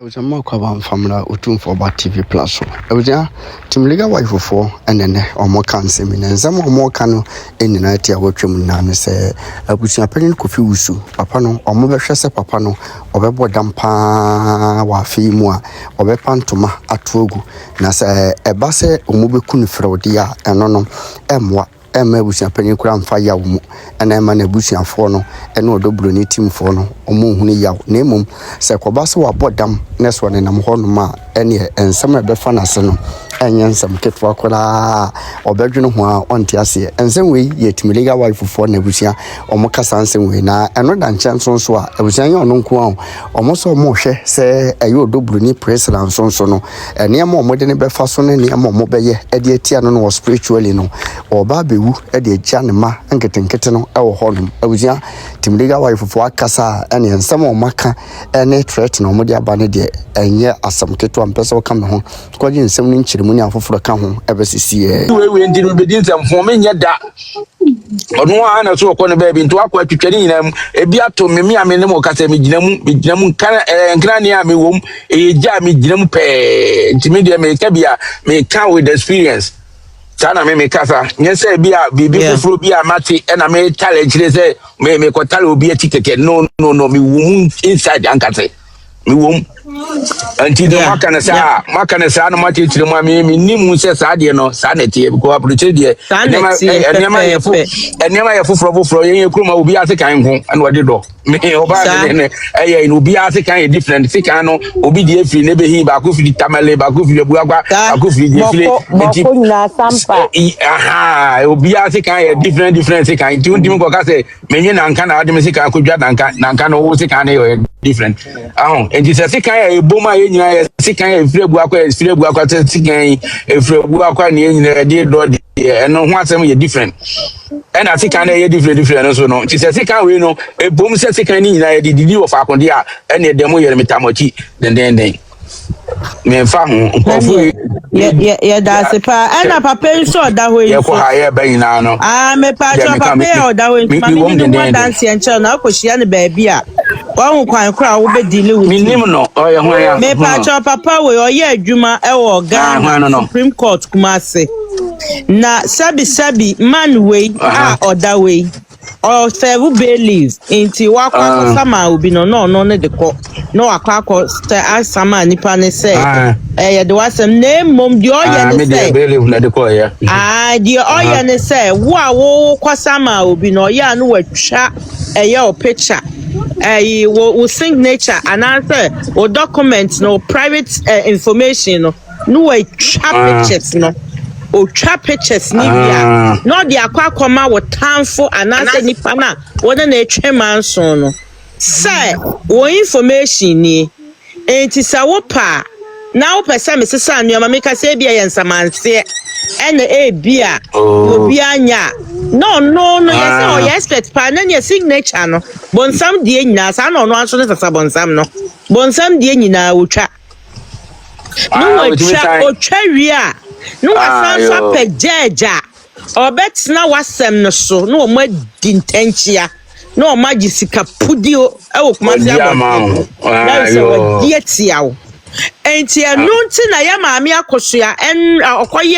I was a mock about family utun for about TV plus. I was there to legal wife for and then or more cancer and some more canoe in the night. I watch him now and say, I was a penny coffee usu, papano, or mother shasa papano, or bebo dampa, wa fi moi, or bepantoma at Togo. Nasa a basse or mobile kunifrodia and no emwa. Busia penny cram fire and a busia forno and no Bronii team forno or moon yaw name Sequabasso or bottom next one in a hornma and some of the fanasano and some kit for or Belgian on Tiasia and some way yet Miliga wife for Nebusia or Mocassan same way now and not than chance on so I was young on Quam almost or more say a you do Bronii president son sono and near more modern befason and near more mobile edietiano or spiritually no or baby. Eddie Janima and getting Ketano, our home. I was young, Timliga wife of Wakasa, and some of Maka, and a threat no Modia Banadi, and yet as some Ketu and Peso come home, squadron some inch ceremony for a come home, ever see. We didn't begin some forming yet that. On one or so, on a baby into aqua to training them, a beato me, I mean, no Casami, and Grania, me womb, a jammy jumpe, Timidia may cabia, may come with experience. Sana me kasa nyese bia bibi fufuru bia mati na me challenge le say me ko tale obi atike no me wum inside ankase me wum anti do makana sa no mati chire mu me nimu se sa de no sa na tie ko approach de enema ye fufuru ye kuruma obi ase kan ho na wode do me oba ne no obi ase kan different se kan no obi de afiri ne be hin ba ko firi tamale ba ko firi buagba ba ko firi de firi aha obi ase kan different se kan ti undimi ko ka se menye na nka na ade me se kan ko dwa na nka no wo se kan ne different enti se kan e boma ye nyina ye se kan e firi buakwa se kan e firi buakwa ne nyina de do no ho asem ye different and I think I different so no. She says, I can't no a boom says I can't the of Akondia and the demo metamochi then me fam yeah that's a pa and a papa so that way you hire by now me pa papa that way me dance and channel na ko shia ne baby a won kwan kra wo be deal with me no me pa papa we oye adwuma e wo Ghana Supreme Court Kumasi na sabi man way other way or serve believe inti wakwa sama obi no ne de ko no akwa asama nipa ne say ye de wasem na mom de oye ne say believe na de ko ya de oye ne say wo kwasama obi no ya no watwa o picture wo signature and answer o document no private information no watwa pictures no o trap pictures ni bia no de akwa with tanfo anase nipa na wona na etwe manso no say wo information ni enti sa wo pa na wo pesa me sesa anu ma ka say bia yensamanse ene bia obi anya no yes o yes expect pa na your signature no bonsam die nyina sa no anso ne sasa bonsam no bonsam die nyina wo twa no wo twa wi a no asanfa pejeja obetna wasem no so no ma dintenchia no ma gisika pudio e wo Kumasi abon na so dietiawo enti anunti na ya maami Akosua en okoye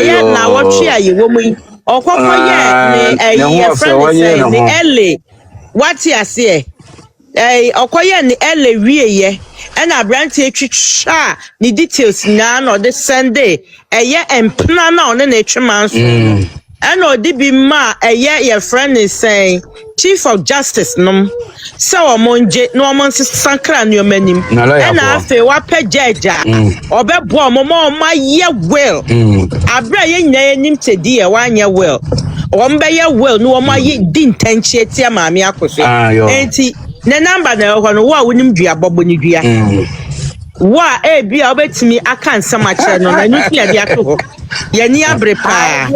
ye na wotwe ayewo mu okokoye ne ye friend ne ele wati ase okoye ni ele wieye na branti etwitwa ni details na no de Sunday empna na one na etwemanso and odi bi ma your friend is saying Chief of Justice nom so omonje no omonse sankra no manim na afa wa pajaja obebo omoma ye well abra ye nyina nim tedi ye wanye well ombe ye well no oma ye dintanchie tia maami Akosua enti ne number na ho no wa wonim dua bobo ni dua wa bia obetimi aka nsam a kire no na nukia dia to ho ye ni abre pa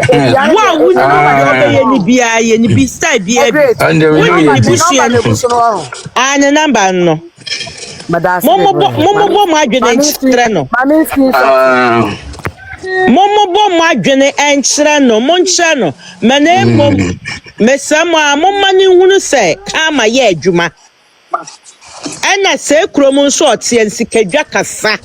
wa wonim obe ye ni bia ye ni bi style bia bi wonim busia no ne number no momo mo adwene nchire no momo bo mo adwene enchire no monchire no mena mom mesama momma ni hunu se kama ye adwuma Ena se krom nso ote nsikadwa kasa.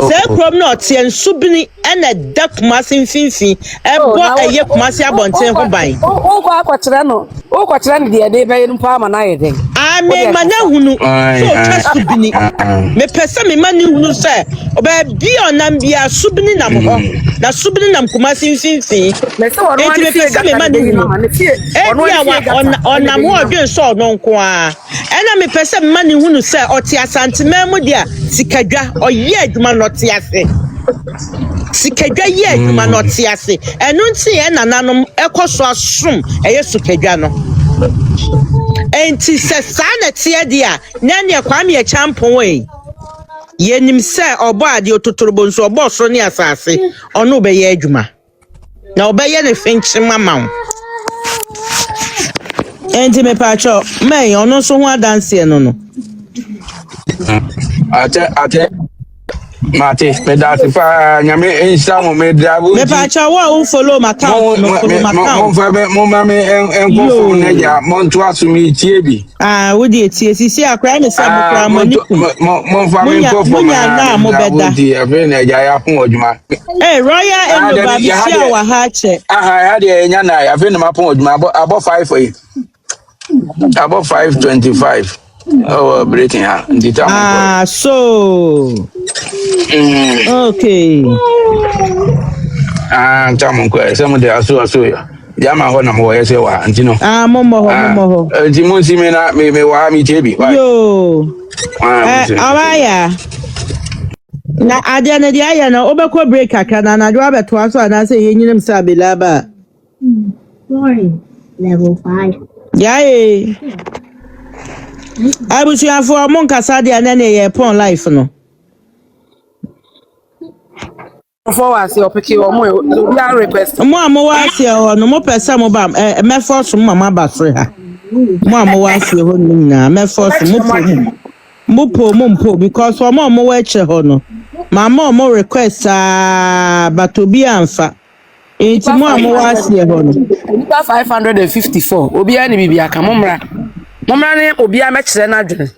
Se krom na ote nsubini ena da Kumasi mfinfin ebo eye Kumasi abonten ho ban. O kwa akwatira no de de be no pa ma na ye den. Me mana hunu so twasubini me pese me mani hunu se oba bi onam bia subini nam ho na subini nam Kumasi mfinfin. Me se wono ani pese me mani hunu onam ho odwen so no nko a ena me pese me mani hunu se oti asantema mu dia sikadwa oye adwuma no te ase sikadwa ye adwuma no te ase enu nti ye nananom ekoso asom eye sikadwa no enti se sana tie dia na ne kwame ye champon we yenim se obo ade ototorobon so obo so ne asase ono be ye adwuma na obeye ne finchi mama enti me pacho me ono so ho adanse no ate Mate, pedati pa nyame insamo me drabu. Me pacha wa follow my account, no follow my account. Mo mame enko neja monto asumi tie bi. Wo die tie sisi akra me say mo kra maniku. Mo fa me enko fo na mo beda. Abe neja ya fun odwuma. Royal Enoba bi sia wa ha che. Ya de enya na abe na mapon odwuma abo 5 abo 525. Oh, breaking her. So. Okay. Tamu kwa some de aso ya. Jama ho na mo yese wa antino. Momo. Nti mo si me na me wa mi tebi. Yo. Awaya. Na adia na dia ya na obekọ break aka na na do abeto aso na say yenyinem sa belaba. Level 5. Yae. Abusua for mon kasa dia na ye pon life no. For was your picky or more request. Mo was here no mo pesa mo ba me force mama ba free ha. Mo was here ho na me force mo po because mo we che ho no. Mama mo request but obi anfa. Enti mo was here ho no. 554. Obi ani bibia ka momra. Momra ne obi a me kire na adwene.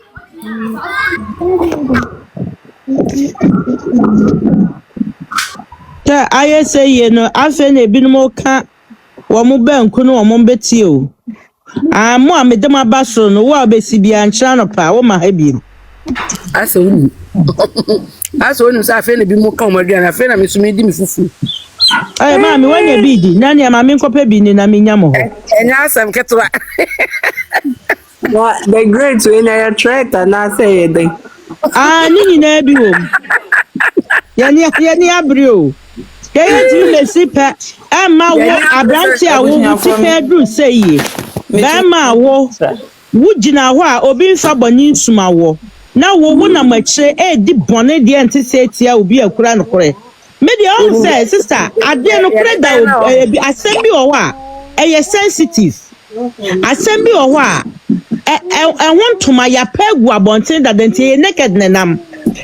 I say ye no afe na ebi no ka wo mo banku no wo mo betie o mo amede ma basoro no wo abesi bia nchira no pa wo ma ha bi aso unu sa afe na bi mo ka o madua na afe na me sumi di me fufu ma me wanya bi di na ne ma me nkopa bi ni na me nya mo ho enya asem ketwa the great when I try to na say they ni na bi wo yani abrio Kayeti me sipa ma wo abranti a wo tipa dru sey ba ma wo wugina ho a obi nfa boni nsuma wo na wo na machire di bone de ante setia obi akura no kore me de on say sister ade no kore da asem bi wo a eye sensitive asem bi wo a want to my yapegu abonten da dente naked nenam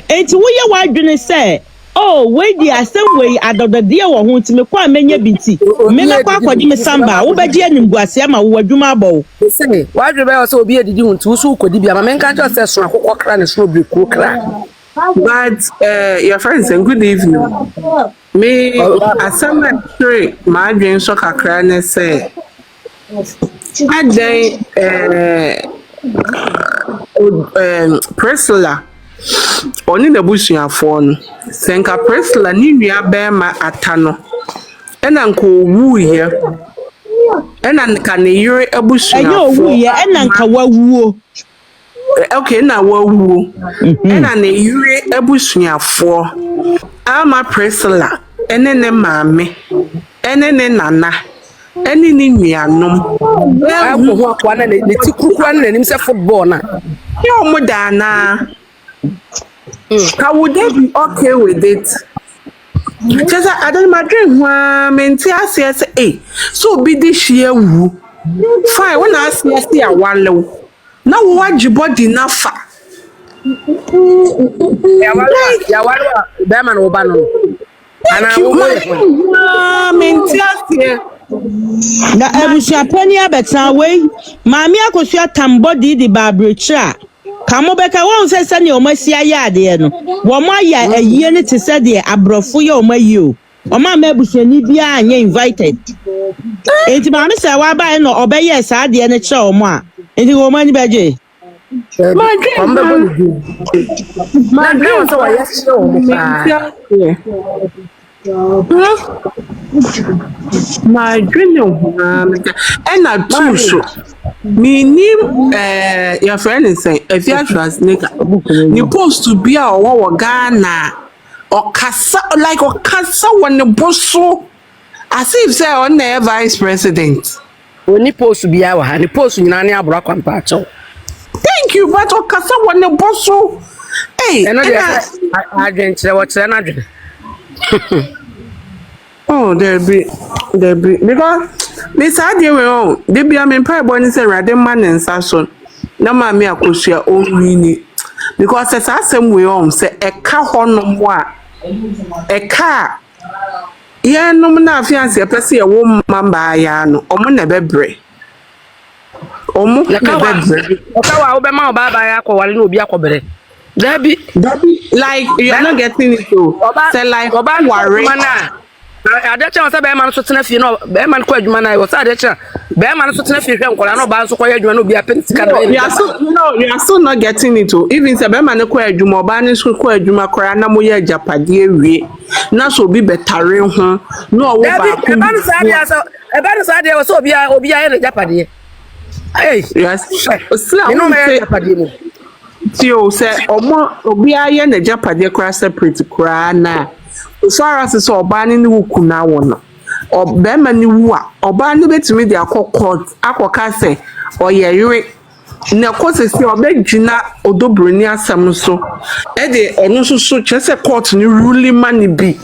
enti wo ye wa dwene say oh, wait the same way adodo dia wo ho ntime kwa menya binti me na kwa kwadi me samba wo beji animguase ama wo adwuma abo say wadwe be so obi edidi hu ntu so kodi bia ma me nka cho se so akokọ kra ne so bi ko kra but your friends and good evening me asama three my dream so kakra ne say aday Priscilla oni na busuafo no senka Priscilla ni nua be ma atano ena nko owu ye ena nka ne yire abusuafo owu ye ena nka wawuo okay na wawuo ena ne yire abusuafo ama Priscilla ene ne maame ene ne nana ene ni nuanom na ho akwa na ne tikukura na nim se football na yo mo dana would they be okay with it? Just I don't my dream menti say so be this year woo. Fine when I see a one low. Now what you body na fa. Ya walwa be man obano. Ana menti say na abusua pani abeta we maami Akosua tambodi di babrecha Kamobeka won say sani o masia ya ade no. Wo ma ya ayie ne te se de abrofo ya o mayi o. O ma mabusuani bia anya invited. Enti ma me say wa ba no obeye sa ade ne che o mo a. Enti wo ma ni beje. My dream. My dream and I too so. Me name your friend is saying if you are translator you supposed to be our Ghana or Kasa like or Kasa when the boss so as if say on the vice president. Oni post to be our and post in any abra compacho. Thank you, but or Kasa when the boss so hey I didn't say what's another. Oh, there be because Miss Adi we they be am in pipe born say rade man and sason na ma me Akosua o wini because as asem we say e ka honom a e ka ye nom na afiance e pese ye wo mamba ya no omo na bebre omo na bebre o ka wa obe ma oba ba ya akowale na obi akobere Dabi like you are not getting it too say like oba worry adecha won say be man so tena fie no be man ko adwuma na wo say adecha be man so tena fie hwe nkola no ba so ko adwuma no obi apentika na you are still not getting it too even say be man ko adwuma oba ni so ko adwuma kora na mo ye japade ewie na so obi betare ho no wo ba ko e ba no say ade wo so obi ya ye japade yes still you know me japade mo tio say obi aye na japade kora separate kora na so as so oba ni wuku na wono oba ma ni wu a oba ni betimi de akọ akoka se oyeyere na kosesi oba gina odobroni asam so e de onu so chese court ni ruling man bi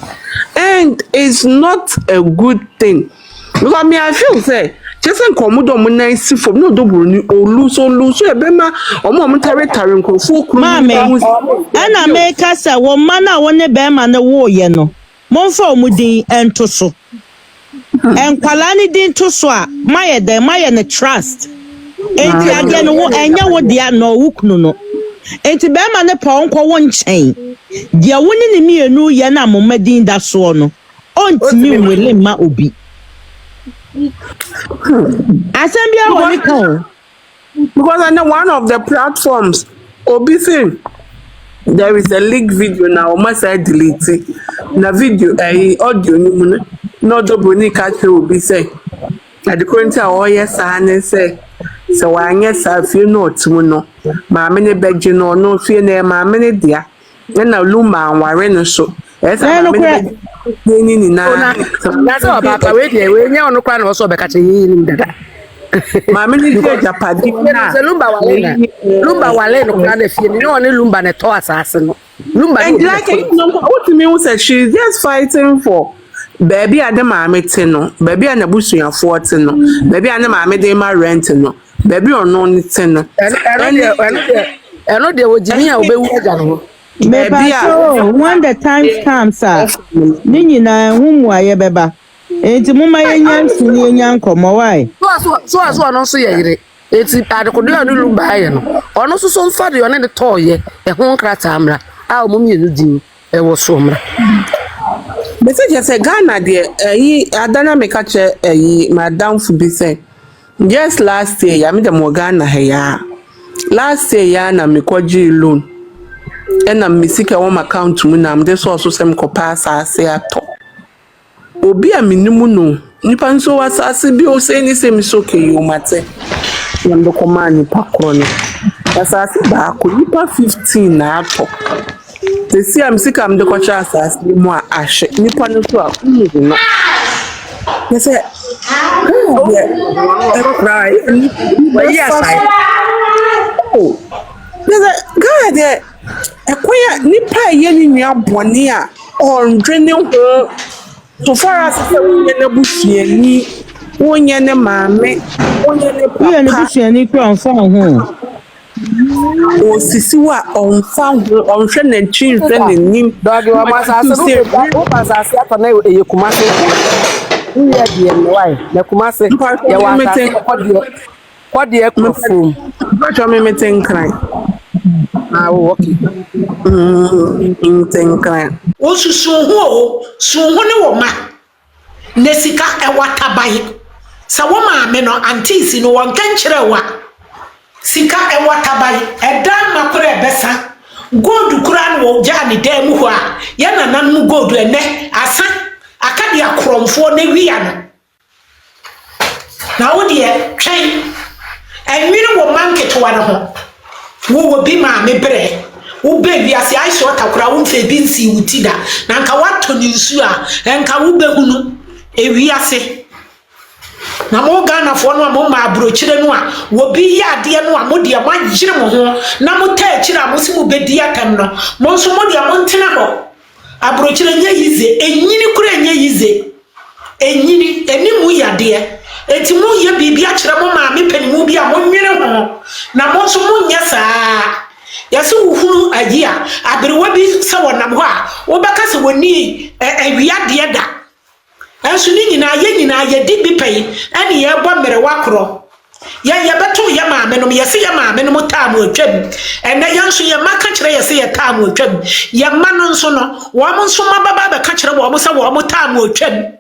and it's not a good thing because me I feel say chese nkomodo mo na isi fom no odobroni oluso e be ma omo tare nkofo kru ana make say wo ma na wo ne be ma ne wo ye no monfa omudin ento so enkwala ni din to so a maye ne trust enti ade no wo enya wo dia no wukunu no enti be ma ne pa onko wo nchen dia woni ne mienu ye na momadin da so no ontimi wele ma obi asembia wo ni kan because I know one of the platforms obi say there is a leak video now almost I delete it na video audio ni mu no do Bronii catch obi say na the current yes and say so anya sa fie no otimu no ma me ne beje no fie na ma me ne dia na luma anware no so yes ma me ne ni na so ba ka we nya ono kwa na so be catch yi dada Mama ni japadi na lumba wale no kana fie ni no lumba ne to asase no lumba and like what me say she's just fighting for baby ade mama te no baby ana busuafo te no baby ana mama de ma rent no baby ono ni te no eno de wojimi a obewu aja no baby when the time comes ni nyina humu aye beba enti muma yenya nsuni yenya nkomo wai so no so ye yire enti adekodo anu lumba aye no ono so mfa de one de toye e ho nkrata amra a omum ye nudi e wo so amra message say Ghana de adana meka che madam fu bi say just last year ya me de mo Ghana ya last year ya na me kwaji loan e na me sika wo account mu na me de so sem ko pass ase ato obi a minimu no nipa nso wasase bi o say ni say mi soke yo mate ndo ko mani pakro no wasase ba ko nipa 15 na ato te si am sika am de ko cha asase mu a ahye nipa no so a no yes cry oh yes God e koya nipa ye ni nua bone a ondwene ho so far as we na busuani wonye ne maame wonye ne papa we na busuani kro nfa ho o sisi wa onfa ho onhwe na chinhwe ne nim dogi wa masase o masase atona eye kumase uye die ne wai na kumase ye wa kwade ekrofum ba cho me meten kran Okay. Think Osusu ho su ho ne wo ma na sika e wataban sa wo ma me no antis no won kan kire wa sika e wataban e dan makore e besa gold kura no wo ja ne dan mu ho a ya nanan mu gold ene asa aka dia kromfo na wia no na wo de twen enwiri wo market wa no ho wo bi ma me bre wo baby asi I short akura wo mfe bi nsi wuti da na nka wato ni nsu a nka wo behunu ewi ase na mo Ghana fo no mo ma abrochire no a wo bi ya de no a mo de mo agire mo ho na mo ta akire a mo si mo bedi atam no mo nso mo de mo ntena ho abrochire nya yize enyini kura nya yize enyini enimu ya de enti mo ye bibi akire mo ma me panimu bi a mo nwere ho na mo nso mo nya saa yasi uhuru agia abrewa bi se wonam ho a wo beka se woni awia de da anso ni nyina ye di bi pay ane ye bo merewa kro ye beto ye maame no ye se ye maame no taam atwam ene ye nso ye maka kire ye se ye taam atwam ye ma no nso no wo mo nso mababa be ka kire wo mo se wo mo taam atwam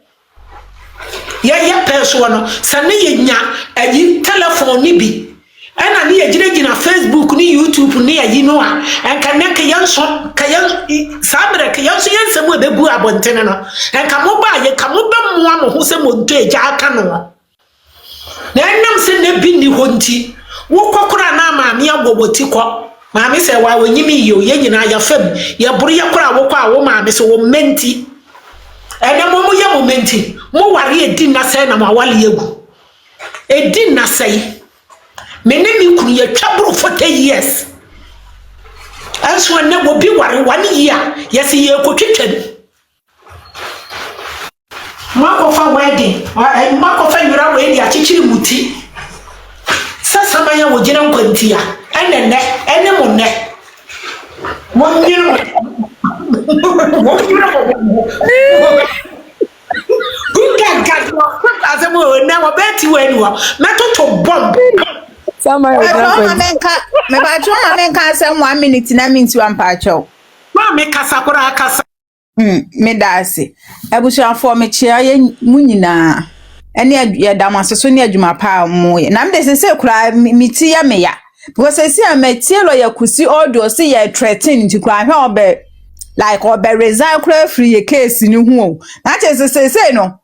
ye peso no sane ye nya ayi telephone ni bi ana ni yegina Facebook ni YouTube ni ayi no a enka ne ka yanso ka yan samre ka yanso yansem e bebu abontene no enka mo ba ye ka mo be mo am ho se mo nto eja aka no na enam se ne bi ni honti wo kokora na maame agoboti ko maame se wa wonyimi yo ye nyina ya fam ye buru ye kora wo kwa wo maame se wo menti ene mo ye mo menti mo ware edi na se na mo wale egu edi na se mene mi kunu ye twabro 40 years anso ne go bi ware 1 year yes ye kotwetwam mako fa wedding mako fa yura wedding achichiri muti sasa manya wo gina nkwantia ene mo ne mo nyiro God, as a woman, now bet you anywhere. Metal bomb. Somewhere me ba jo mama nka say 1 minute na minute one pacho Ma me kasa kora akasa. Me da ase abusuafo me chia ye munyina ene ye damasoso ne adwuma pa mo ye na me de se kura miti ya me ya because se am tie lo ya kusi audio se ye threaten nti kura hwe obe like obe resign kura free ye case ni hu na che se no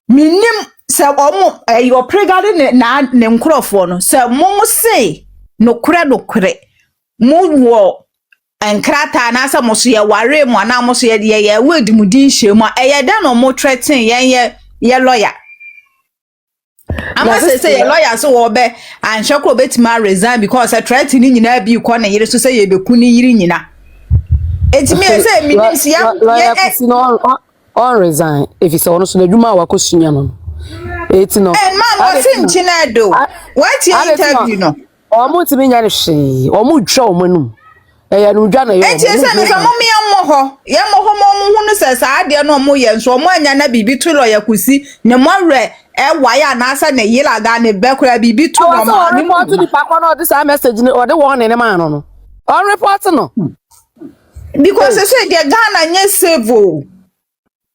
minim se omo your pregade na nkrofo no se mom se no kure mo wo enkrata na se mo so ye ware mo na mo so ye word mu din hyemu eye da no mo threaten ye lawyer ama se ye lawyer so wo be anhwe ko betima resign because a threaten ni nyina bi ko na yire so se ye beku ni yire nyina etimi se minim se ya on resign if you say ono so na dwuma wa kosunya no eti no and man was in Chinado what you interview no omo timi nya ne hwe omo twa omanum eya no dwa na ye enti se me so mo me mo hu no se sa ade no mo ye nso mo anya na bibi to lo ya kusi ne mo re waya na asa na yila ga ne be kura bibi to no mo ni mo to di pakwa no this message ni o de won ne man no on report no because say the Ghana nye save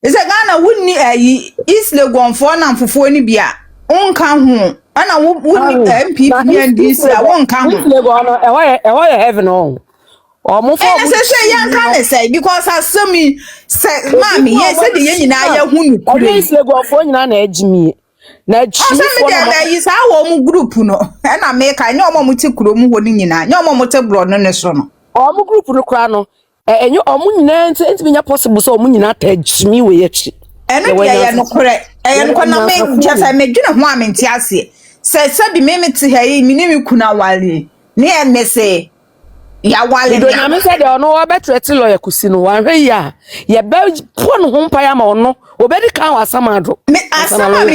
is a Ghana wunni ayi East Legon for na mfofo ni bia onka ho ana wunni MPP and this a wonka ho Legon no e wa heaven on omo for and say yanka ne say because asemi say mami ye say the nyina ya hunu kure East Legon for nyina na agimi na chi for na yi sa wo mu group no na make anya omo muti kuro mu ho ni nyina anya omo muti bro no ne so no omo group no kra no enyo omo nyina enti nya possible so omo nyina ta agimi we yachi eno dia ya no kure no na me just me dwene ho amenti ase se bi me ti ha yi mi ni mi kuna wale ne e me se ya wale do na me se de ono wo betreti lawyer kusi no wan hwe ya ye be pon ho mpa ya ma ono obedi kan wasamado me asama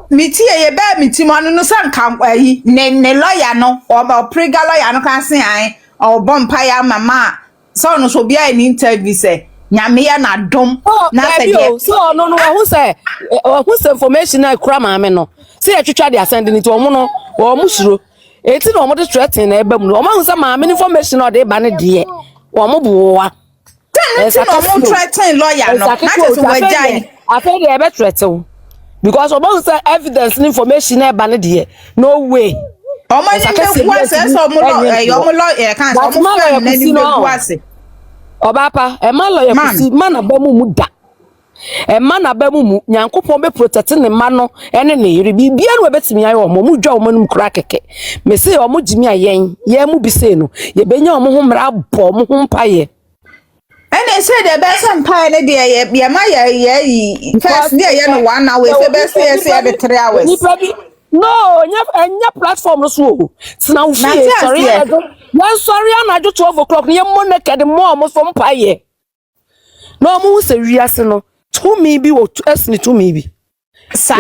mi tie ye ba mi ti mo no sanka ayi ne lawyer no o prega lawyer no kan se an o bompa ya mama so no so bia ni interview se nyame ya na dom na se de so no who say information na kura ma me no se ya twitwa de ascend ni to omo no o mu shiro eti no mo de threaten na eba mu no o ma say ma information o de ba ne de o mo buwa Esa no mo threaten lawyer no na say so wajai afa de ebe threaten because o ma say evidence and information na eba ne de no way o ma ni me kwase so mo lawyer kan so mo friend na ni me kwase Obapa e ma lawyer kusi man aba mu da e ma na ba mu nyankopon be protect ne ma no ene ne yiri bibia no betimi ayo mo mu dwa mo num kura keke me se o mo jimi ayen ye mu bi se no ye benya o mo ho mra bo mo ho mpaye ene se de be se mpaye ne de ye ma ye first de ye no 1 hour se be se de 3 hours no nya platform no so tina wo fie sorry anajo 12 o'clock ye mo naked mo so mpaye no mo se wiase no to me bi wo esni to me bi sa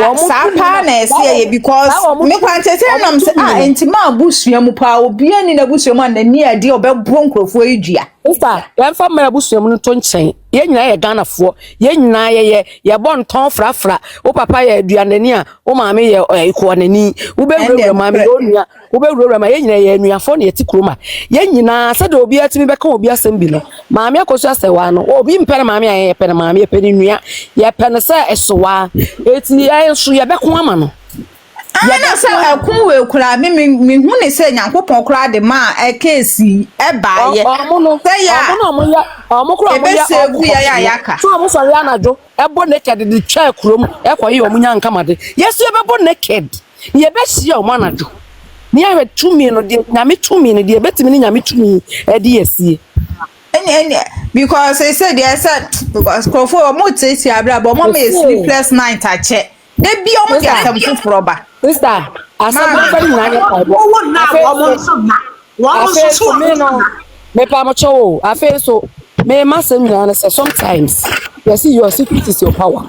pa na ese because me kwantete nam se entima abusua mu pa obi ani na abusua mu na ni ade obebo nkrofo edua Sister, yan fa ma abusua mu to nchen ye nyina ye Ghana fo ye nyina ye bon ton frafra o papa ye aduanani a o maame ye iko nani wo be wura maame onua wo be wura ma ye nyina ye anuafo na ye ti kroma ye nyina se de obi atimi be ka obi asem bi no maame Akosua Serwaa no obi mpere maame a ye pere maame ye pere nua ye pere se esowa eti ye so ye be ko ama no ya na se akun we kura mi hu ne se nyankopon kura de ma case e ba ye se ya omo kura mo ya se gu ya Ayeka so omo sori anajo e bo naked de twa kurom e ko ye omo nya nkamade yesu e be bo naked ye be hia omo anajo ni awe tumi no de nyame tumi no de betimi ni nyame tumi e de yesie any because I said because crofo omo tesi abra but omo me sleepless night ache de bi omo de asem fufroba sister asem fari nyanya paibo wo so me pa mo cho afi so me masem nyanya say sometimes you see your secret is your power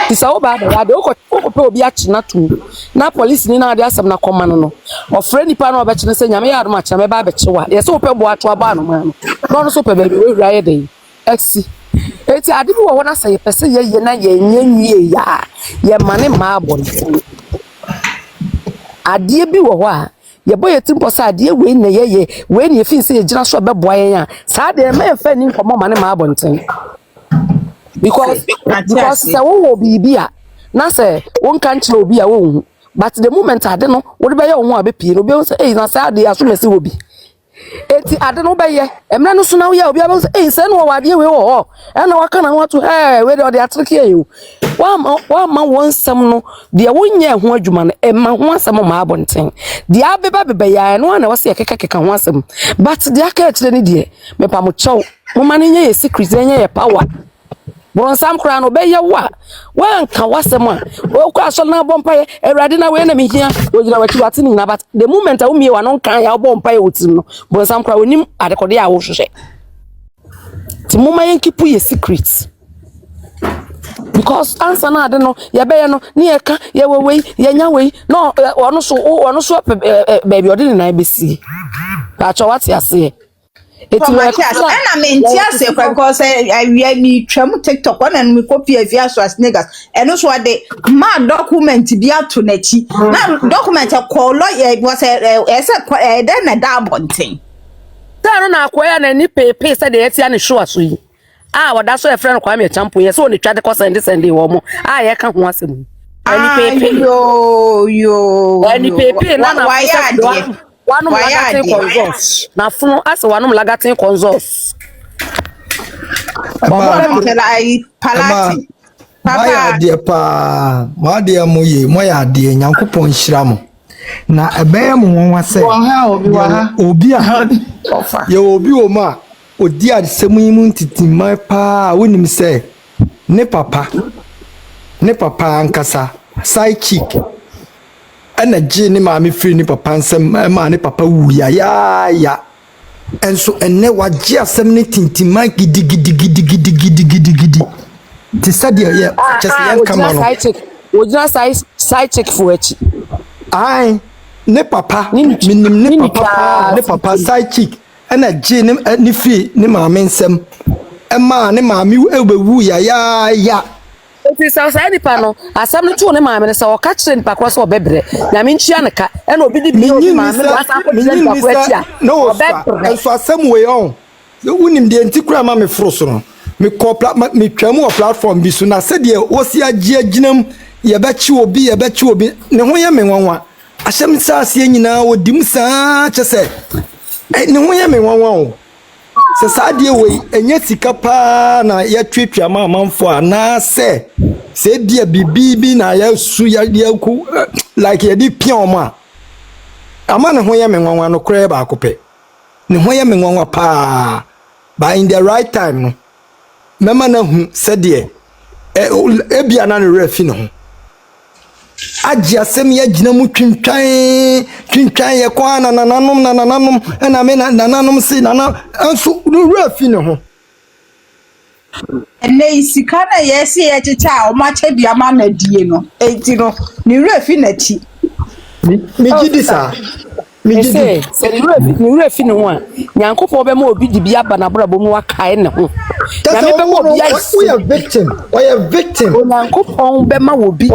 tisa oba da de okopɛ obi achi na tu na police ni na de asem na koma no ofre nipa na obechi say nyame ya adoma cha me ba bechiwa ye se opɛ bo ato aba no ma no so pɛ ba bi we wura ye dey exi eti ade bi wo na say pese ye na ye nwie ya ye mane ma abonfo ade bi wo ho a ye boye timpo sa ade we na ye we na fin say ye gina so beboa ye ya sa de me fa ni nkomo mane ma abonten because say wo bibi a na say won kan kire obi a wo hu but the moment ade no wo de be ye wo a be pie no be say eh na say ade aso mesi obi eti ade no be ye emra no so na wo ya obi a be say eh say no wo ade we wo e na waka na ho to we de atrike ye wa ma won sam no de wonye ho adwuma no e ma ho asam ma abonten de abeba ya no na wo se keka ho asam but de aka kire ni de me pa mo chew mo ma ne nye secret nye ye power Bronsam kra no be ye wa nka wasem a wo kwa so na bompa ye awrade na we na mehia wo gira wati wati ni na but the moment a wo mie wa no nka ya bompa ye otim no bronsam kra onim adekode a wo hwehwe ti moma yen kipu ye secret because answer na ade no ye be ye no ni ye ka ye we ye nya we no ono so baby odi ni na besi ba cho wati ase it's like and I mean say because I me twam TikTok one and me copy a via so as niggas and also the man document be out to nachi na document a call lawyer was a then a da bonting tano na akwaya na ni pepe say the etia ne show aso yi wada so e friend kwa me champo ye so ni twade ko send wo mo ye ka ho asem ani pepe yo ani pepe na na One lagatin consoles. Na fun as one lagatin consoles. Palati. Papa dear pa, my dear moya dear Yankupon Shram. Na a bear mo was say, Obia, you obi oma, o dear semumunti my pa, wouldn't him say, ne papa and cassa, side cheek. And a genie mammy free ni papa and some money papa woo ya. And so and ne wa just 70 monkey diggy. To study just come on. Would you side check for it? Aye, ne papa, ne papa side cheek, and a genie ni free ni mammy some. And ma, ne mammy will be woo ya. nti sa nipa no asam no to ne maame ne sa o ka kire nipa kro so obebre nyame ntua ne ka e na obi di bi obi maame no asa ko kire nipa kro atia no so asam we on unim de nti kura ma me foro so no me twam o platform bi so na se de osi agye aginam ye be chi obi ne ho ye me nwanwa ahyem sa ase nyina odim saa kyese ne ho ye me nwanwa o se saade we enye sika pa na ya twetwa ma amanfo ana se bia bibi na ya su ya ku like ya di pion ma ama ne ho ye me nwanwa no kure ba akopɛ ne ho ye me nwanwa pa by in the right time no mema na hu se de ebia na ne refi no ho agye asem ya gina mu twintwan ye kwa na nananom na me nananom si nana anso wura fi ne ho ene isika na yesi ye chicha o ma chebia ma na die no enti no ni wura fi na ti mi gidi sa mi gidi se ni wura fi ne ho a nyankopɔ be ma obi di bia ba na brabo mu wakae ne ho na me be ma obi ya we are victim nyankopɔ be ma obi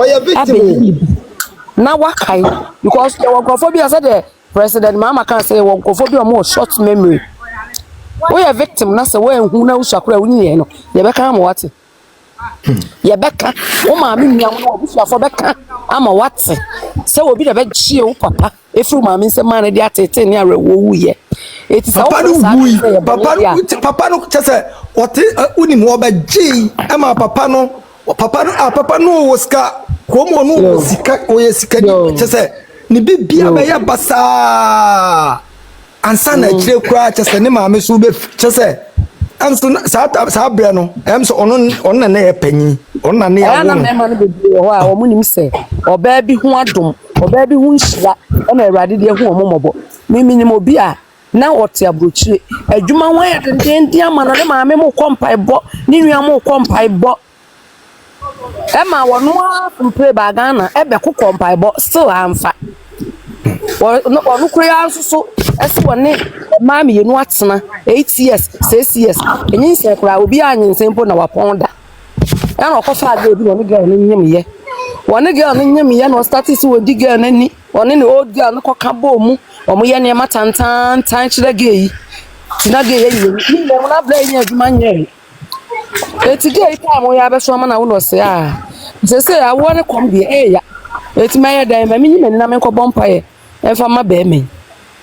na wakae because the wonkophobia said the president mama can say wonkophobia more short memory we are victim na say we hu na usakura wuni no ye beka ama wate ye beka o ma me nua no obusuafo beka ama wate say obi da be gie wo papa efru ma me nsem ma na de atete ne arewo wu ye eti sa papa no chese ote uni mo ba gie ama papa no woska komo no sika oye sika chese ni bibia be ya basa ansa na kire kura chese ne maame so be chese anso sa bre no em so ono na ye panyin ono na ne ya na me ma no be ho a omo nim se oba bi hu adom oba bi hu nhira na Awurade de hu omomobo mimi nim obi a na wote abrochire adwuma wan ya denden ama no ne maame mo kompaebo ne nua mo kompaebo Emma wonu from pray bagana ebe ku kompaebo still amfa wonu kura so ese woni maami yenu atena 8 years 6 years enyin se kura obi anyin mpo na waponda ena okofa ade obi woni girl ni nyemiye woni girl ni nyemiye no status wodi girl nani woni ni old girl no koka bomu omo ye ne matantan tan kire geyi tina geyi ni le wona bla yin aduma nyeri eti ge ita mo ya be so ma na wo no se a se ya wo ne kom de ya eti ma ya dan ma mi nyime na me ko bompaye enfa ma be me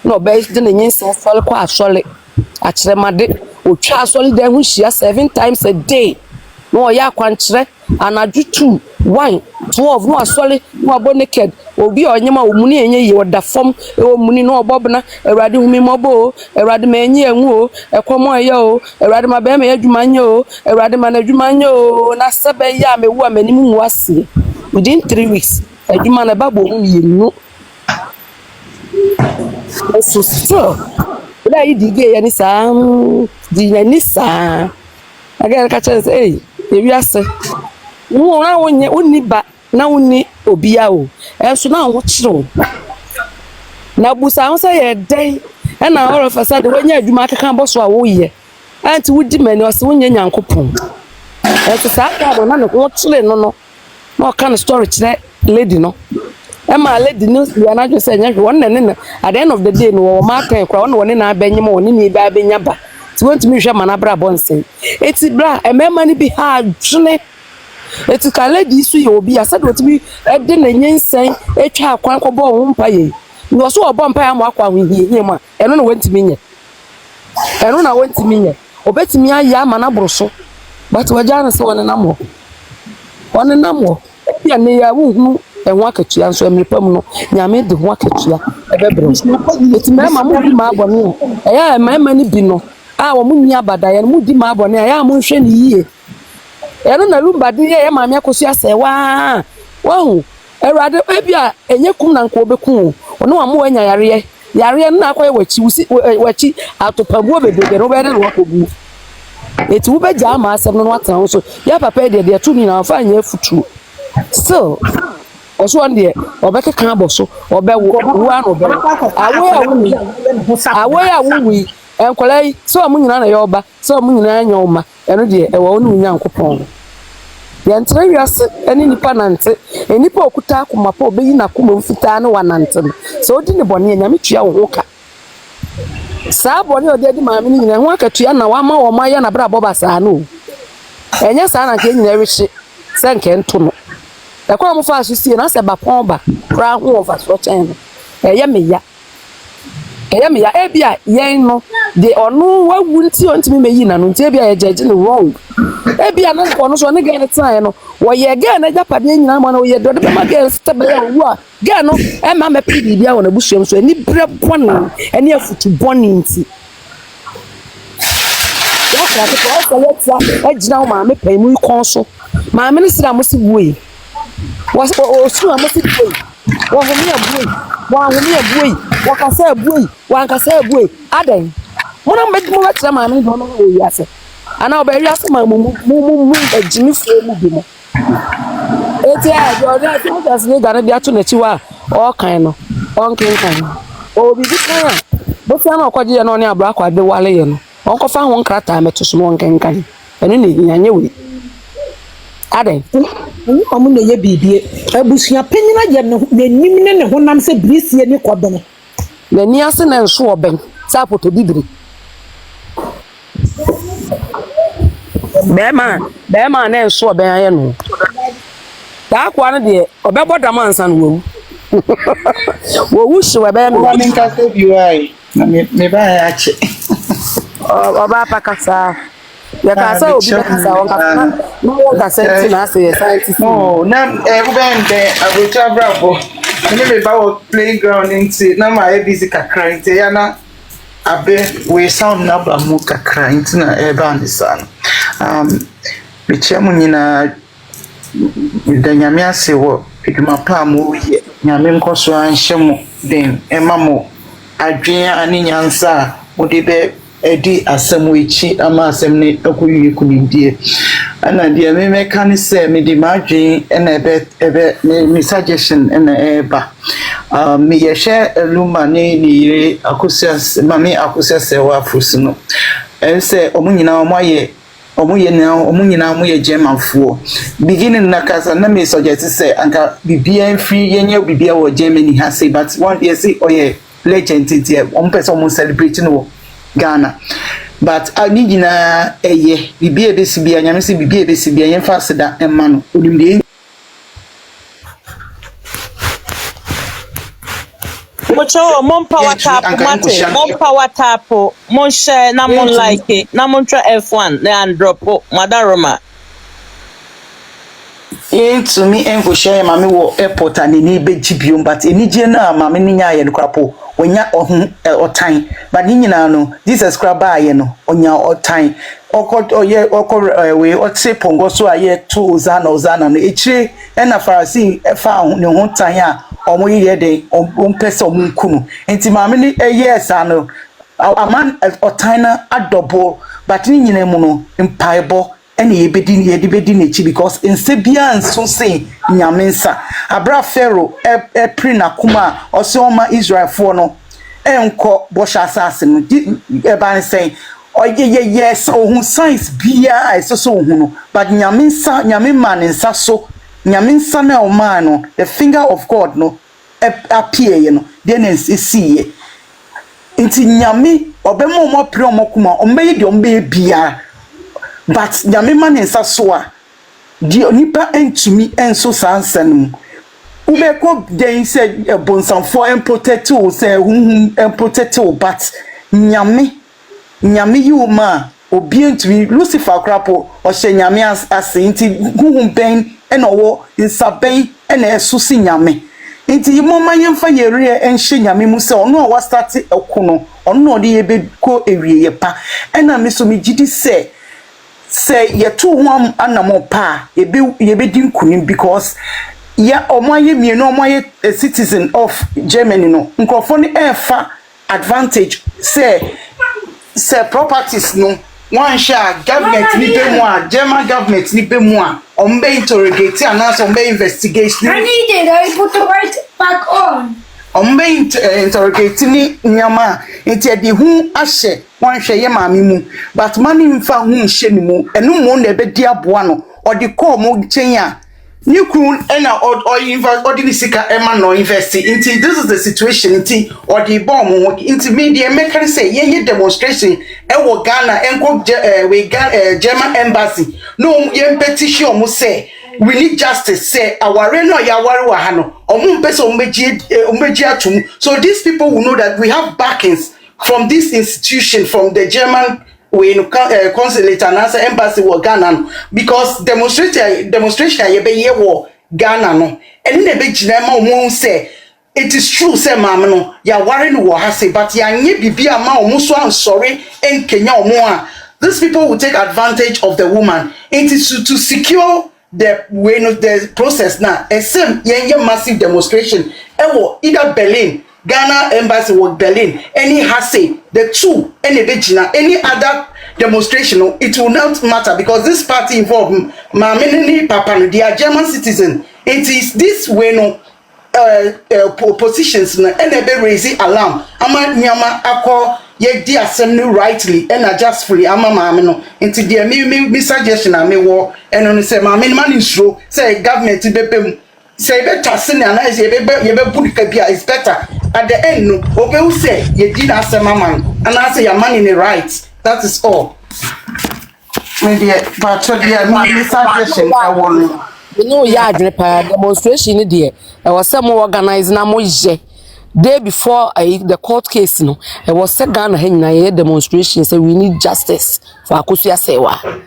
no be de ne nyin so fol kwa asole a kire made otwa asole dan hu hia 7 times a day no ya kwankire anaju 2 1 12 no asole no abo naked obi onyema omuni enye yi oda fom e omuni no obobna Awurade humi mobo Awurade ma enye enwu o ekomo eye o Awurade ma be ma adwuma nye o Awurade ma na adwuma nye o na sebe ya mewu amanim mu ase within 3 weeks adwuma na babo hu yenu so still la idige ya ni sa di ya ni sa aga ka chance ewi ase wo na wonye onni ba na wonni obia o enso na wo kire na busa ho say ye den e na all of a sudden wonye adwuma akeka boso a wo ye anti wudi mani o se wonye nyankopon enso sa ka na ne wo kire no no kan story kire lady no e ma lady no ya na jo say nya won na ne at the end of the day no wo ma kan kwa won na abanyem won ni ba abanya ba ti won ti mi hwe mana bra bonsen eti bra e mema ni bi ha dwene eti ka lady su ye obi asa do ti bi e de na nyensen etwa akwan ko bo ho mpa ye ni wo so obo mpa ya mo akwa ho hie ma eno na won ti mi nye eno na won ti mi nye obetimi aya mana broso but wajana se won na mo ya ne ya wu enwa ketua nso emrepam no nyame de ho aketua ebebre eti mema mu di ma abone eya mema ni bi no a wo munni abada ya mu di ma abone ya mu hwe ni yie eno na lumba di ye ma me Akosua Serwaa wahu Awurade ebia enye kum na nko obekum ono amu anya yare na akoye wachi atopabuo bebebe no be de wo kobu eti wo beja ma asem no atena so ya papa de tu ni na fa anya futu so oso ande obeke kan aboso obewo wo an obe awe awuwi enkolai so amu nyina na yoba so amu nyina anya oma eno de ewo onu nyankopon Yentre wiase eni nipa nante enipa okuta akoma pa obeyi na akoma mfita na wanante so odi ne bone nyame tua wo hoka saa bone odi adi maame ni nyina ho akatua na wa ma wo ma ya na bra boba saa no enya saa na ke nyina rehye senke nto no ekwa mo fa asosie na se ba pon ba kra ho over so chen eye me ya ebia yen no de onu wawu nti ontimi meyi na no nti ebia ye judge no wrong ebia na ko no so ne gen try no wo ye gen na japade nyina ma no ye do de ma gen stable ya wu a gen no e ma me pidi bia wo na busuam so ani bre boni ani afutu boni nti ya ka ko letsa ejina ma me pay mu ikon so ma me ni sira mo si buyi wo su ma si buyi wo ho mi abuyi wakasa abuyi wankasa abuyi adan mona mbedimo watra ma me do no wo yase ana oberi ase ma mu ejimi fo mu bi mo eti a do na ti mo se ga na bi ato na chi wa o kan no on kan o bi bi kan bo ti na okwaje no ne abra kwade wale ye no on ko fa ho nkrata meto so mo kan eno ne nyanye we adan ni omu ne ye bibie abusua panyina je ne nim ne honam se brisie ni kwabene na ni ase na nso oben sa poto bibiri bema na nso oben aye no da kwa no de obeboda mansa no wo wo hwe be me nka se biwai na me ba ya che oba pakasa ya kasa obi kasa won kasa no won kasa ti na ase scientist no na ubende abucha bravo me ba wo playground nti na ma e busy kakra nti ya na abe we sound na ba mu kakra nti na e ba ndisan me chemu nyina da nyame ase wo eduma pa mu ye nyame nkoso anhyemu den emamo adwen ani nyansa odi be edi asem wechi ama asem ne akoyi kunindie ana dia me meka ne se me di madwen na ebe me suggestion na eba me yehye eluma ne yire Akosua mami Akosua Serwaa frusino ense omunyina omunyina mo ye Germanfo beginning na kasa na me suggest say anka bibia free yenye bibia wo Germany ha say but one day say oye legend tie person mo celebrate no Ghana but anigina eye bibia besibia nyame se bibia besibia yen fasida emma no onimde Mocho mon power tap mate mon power tap mon share na mon like na mon try F1 na and drop madaroma to me enko share mame wo airport and ni begibium but enije na mame ni nya ye no krapo onya ohun otan but ni nyina no Jesus kraba ye no onya otan we otse pongo so aye to ozana no echire na farasi fa ne ho tan a omo ye de ompese omunkunu enti mame ni yes ano aman otan na adobo but ni nyina mu no mpaibo ene yedi bedi nechi because insebia nso say nyamensa abra pharaoh pri na kuma ose oma Israel for no enko bosha asase no ban say oye yes ohun science bia iso ohun no but nyamensa nyamema nsa so nyamensa na o man no the finger of God no appear you know then see inti nyame obemo mo pri omo kuma ombe de ombe bia but nyamema nsa so a di onipa entumi enso sansan ube ko den se bonsanfo protect o se hunhun protect o but nyame yuma obi entumi Lucifer krapo o hye nyame asinti hunhun ben ena wo nsaben ena eso si nyame nti moma yemfa yere enhye nyame mu se ono wa start ekono ono de yebe ko ewie ye pa ena me so me gidi se yetu ho anamo pa yebe din kunim because ya omoye mienu omoye a citizen of Germany no nkrofo ni efa advantage say properties no one share government ni be mu a German government ni be mu a ombe interrogate and also ombe investigation. I needed I put the right back on. Ombe interrogate ni nyama enti edi hu ahye wan hwe ye maame mu but mani mfa hu hye ni mu enu mu na be di aboa no or the call mo chenya new kun ena or invest or the sika ema no invest into this is the situation into or the bomb into media make say ye demonstration e wo Ghana enko we German embassy no ye petition mo say we need justice say our no ya ware wa ha no omo pese omeji atum so these people will know that we have backings from this institution from the German consulate and answer embassy wo Ghana because demonstration ye be ye wo Ghana no eni na be gina ma omo say it is true say maame no ya ware no wo ha say but ya nye bibia ma omo so ansori en Kenya omo a these people will take advantage of the woman it is to secure the process now a same massive demonstration either Berlin Ghana embassy or Berlin any has say the two any other demonstration it will not matter because this party involved Mamini Papa they are German citizen it is this way no positions and they raise alarm ama nyama akọ ye di assembly rightly and justly ama maame no into the me suggestion na me wo eno no say maame man insuro say government bepem say better sin na say ye be put bia is better at the end no obe say ye di na asema man and I say your man in the right that is all me dey but to the me suggestion I want you know ya adwene pa demonstration ni de e was some organize na mo je day before the court case no it was set Ghana henya demonstration say we need justice for Akosua Serwaa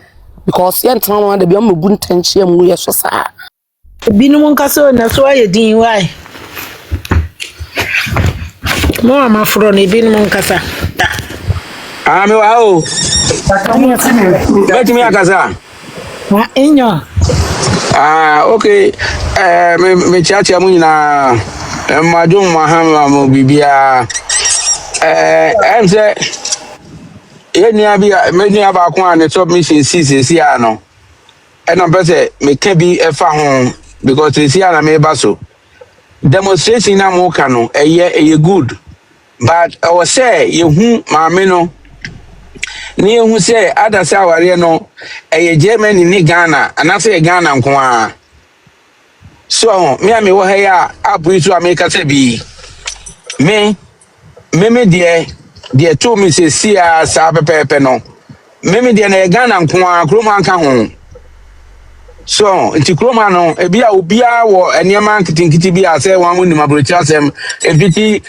because yen tran one de be am bu ntanchie mu ye so sa binum nkaso na so aye din why mo ama fro na binum nkasa me wa o bet me akasa wa enyo okay me chacha mu nyina madum mahama mo bibia em say enia bia me nia ba ko an submission CCC ano e no be say me ka bi e fa ho because CCC ana me ba so demonstration na mo ka no eye good but I was say you hu maame no ni hu say ada say aware no eye Germany ni Ghana ana say Ghana nko a so me wo ya abu to America say bi me de to me say sia sa pepepe no me de na Ghana nko a kroma nka ho so nti kroma no e bia obia wo enema nkitinkiti bia say wan mu ni mabrochi asem ebiti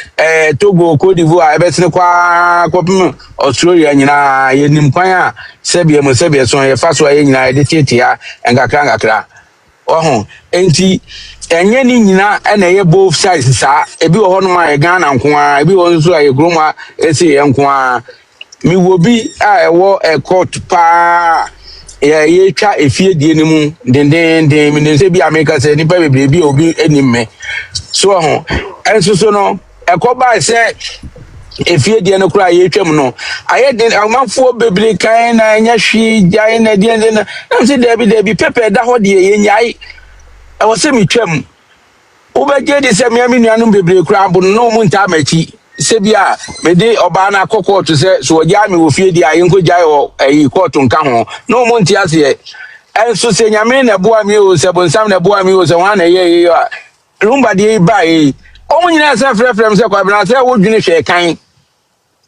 Togo Cote d'Ivoire ebetene kwa kopim Australia nyina ye nim kwan a sebie mo sebie so ye fa so ye nyina ye de tietia ngakra oh enti enye ni nyina na ye both sides sa ebi wo hono ma ye Ghana nko a ebi wo nso aye groma esi ye nko a mi wo bi a ewo court pa ye twa efie die ni mu den mi se bi America se ni pa bebre bi obi enime so ho enso so no ekoba se efie die no kura ye twam no aye den amanfo bebre kan na nya hwi gyan na die na se debi pepe da ho de ye nyai e wo se mi twam wo be je de se mi nuanum bebre kura bo no mu nta machi se bia me de oba na kokko to se so ja me wo fie di aye nko jai o ayi court nka ho no mu ntia se enso se nyame na boa mi o se bonsam na boa mi o se wan na ye rumba de ba yi o nyina se frefrem se kwa bna se wo dwene hwe kan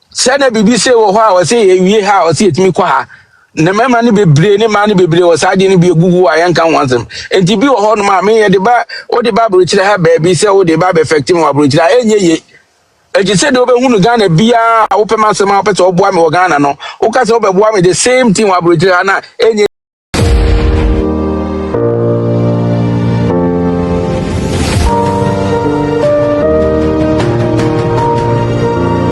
se na bibi se wo ho a wo se ye wie ha o se etimi kwa ha na mema ni bebre ni ma ni bebre wo sa de ni bi egugu a yanka wansem enti bi wo ho no ma me ye de ba o de ba bro kire ha ba bi se wo de ba be effective wa bro kire enye ye eji se de obe hunu Ghana bia wo pe ma se ma pe to oboa me wo Ghana no wo ka se obe boa me the same thing wa bro kire na enye